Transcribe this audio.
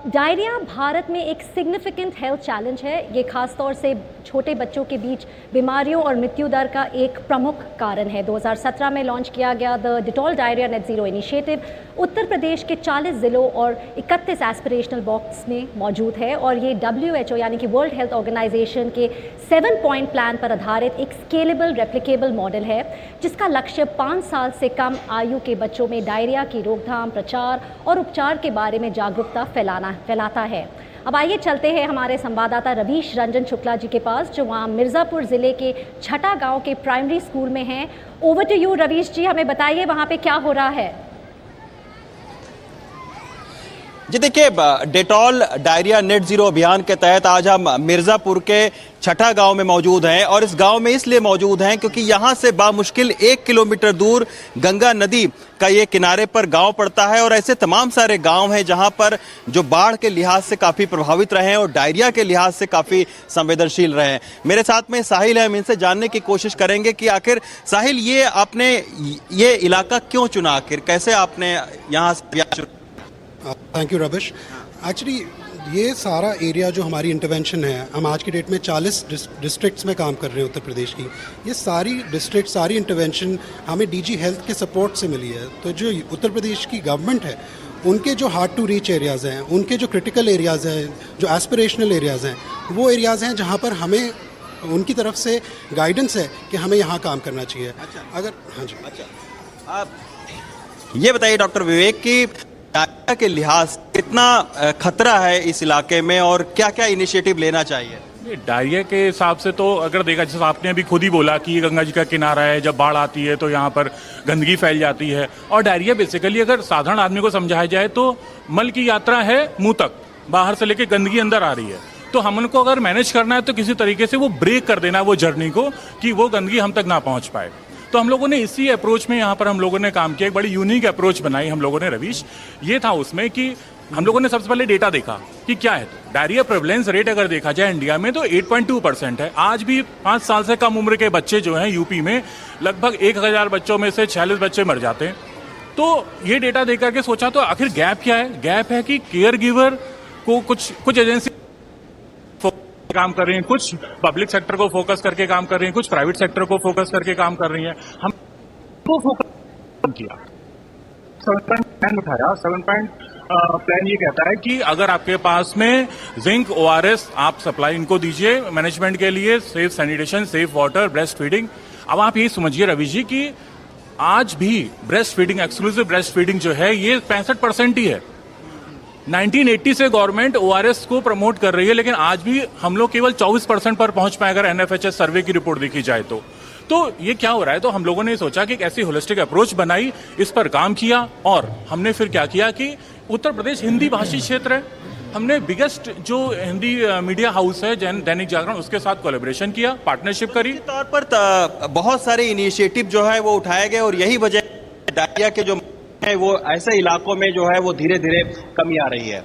Diarrhoea Bharat में एक significant health challenge है। ये खासतौर से छोटे बच्चों के बीच बीमारियों और मृत्यु दर का एक प्रमुख कारण है। 2017 में लॉन्च किया गया the Dettol diarrhoea net zero initiative Uttar Pradesh के 40 ज़िलों और 31 एस्पिरेशनल ब्लॉक्स में मौजूद है और ये WHO यानी कि वर्ल्ड हेल्थ ऑर्गेनाइजेशन के 7 पॉइंट प्लान पर आधारित एक स्केलेबल रेप्लिकेबल मॉडल है, जिसका लक्ष्य 5 साल से कम आयु के बच्चों में डायरिया की रोकथाम, प्रचार और उपचार के बारे में जागरूकता फैलाता है। अब आइए चलते हैं हमारे संवाददाता रवीश रंजन शुक्ला जी के पास, जो वहाँ मिर्ज़ापुर ज़िले के छठा गांव के प्राइमरी स्कूल में हैं। ओवर टू यू रवीश जी, हमें बताइए वहाँ पे क्या हो रहा है। जी देखिए, डेटॉल डायरिया नेट जीरो अभियान के तहत आज हम मिर्जापुर के छठा गांव में मौजूद हैं और इस गांव में इसलिए मौजूद हैं क्योंकि यहां से बामुश्किल 1 किलोमीटर दूर गंगा नदी का ये किनारे पर गांव पड़ता है और ऐसे तमाम सारे गांव हैं जहां पर जो बाढ़ के लिहाज से काफी प्रभावित रहे हैं और डायरिया के लिहाज से काफी संवेदनशील रहे हैं। मेरे साथ में साहिल है, हम इनसे जानने की कोशिश करेंगे कि आखिर साहिल, ये आपने ये इलाका क्यों चुना, आखिर कैसे आपने यहाँ से? Thank you Ravish. एक्चुअली ये सारा एरिया जो हमारी इंटरवेंशन है, हम आज की डेट में 40 डिस्ट्रिक्ट्स में काम कर रहे हैं उत्तर प्रदेश की। ये सारी डिस्ट्रिक्ट, सारी इंटरवेंशन हमें DG हेल्थ के सपोर्ट से मिली है। तो जो उत्तर प्रदेश की गवर्नमेंट है, उनके जो हार्ड टू रीच एरियाज़ हैं, उनके जो क्रिटिकल एरियाज़ हैं, जो एस्पिरेशनल एरियाज़ हैं, वो एरियाज़ हैं जहाँ पर हमें उनकी तरफ से गाइडेंस है कि हमें यहाँ काम करना चाहिए। अगर हाँ जी, अच्छा, आप ये बताइए डॉक्टर विवेक की डायरिया के लिहाज कितना खतरा है इस इलाके में और क्या क्या इनिशिएटिव लेना चाहिए? डायरिया के हिसाब से तो अगर देखा, जैसे आपने अभी खुद ही बोला कि ये गंगा जी का किनारा है, जब बाढ़ आती है तो यहाँ पर गंदगी फैल जाती है। और डायरिया बेसिकली अगर साधारण आदमी को समझाया जाए तो मल की यात्रा है मुंह तक, बाहर से लेके गंदगी अंदर आ रही है। तो हम उनको अगर मैनेज करना है तो किसी तरीके से वो ब्रेक कर देना वो जर्नी को, कि वो गंदगी हम तक ना पहुंच पाए। तो हम लोगों ने इसी अप्रोच में यहाँ पर हम लोगों ने काम किया। एक बड़ी यूनिक अप्रोच बनाई हम लोगों ने रवीश। ये था उसमें कि हम लोगों ने सबसे पहले डेटा देखा कि क्या है। डायरिया प्रेवलेंस रेट अगर देखा जाए इंडिया में तो 8.2% है। आज भी 5 साल से कम उम्र के बच्चे जो हैं यूपी में, लगभग 1000 बच्चों में से 46 बच्चे मर जाते हैं। तो ये डेटा देख करके सोचा तो आखिर गैप क्या है? गैप है कि केयर गिवर को कुछ एजेंसी काम कर रही हैं, कुछ पब्लिक सेक्टर को फोकस करके काम कर रही हैं, कुछ प्राइवेट सेक्टर को फोकस करके काम कर रही हैं। हम को फोकस किया, 7 पॉइंट प्लान उठाया। 7 पॉइंट प्लान ये कहता है कि अगर आपके पास में जिंक, ORS आप सप्लाई इनको दीजिए मैनेजमेंट के लिए, safe sanitation, safe water, breast feeding. अब आप ये समझिए रवीश जी कि आज भी breast feeding, exclusive breast feeding जो है ये 65% ही है। 1980 से गवर्नमेंट ORS को प्रमोट कर रही है, लेकिन आज भी हम लोग केवल 24% पर पहुंच पाए अगर NFHS सर्वे की रिपोर्ट देखी जाए तो ये क्या हो रहा है? तो हम लोगों ने सोचा कि एक ऐसी होलिस्टिक अप्रोच बनाई, इस पर काम किया और हमने फिर क्या किया कि उत्तर प्रदेश हिंदी भाषी क्षेत्र है, हमने बिगेस्ट जो हिंदी मीडिया हाउस है दैनिक जागरण, उसके साथ कोलैबोरेशन किया, पार्टनरशिप करी। तौर पर बहुत सारे इनिशिएटिव जो है वो उठाए गए और यही वजह डायरिया के जो है वो ऐसे इलाकों में जो है वो धीरे धीरे कमी आ रही है।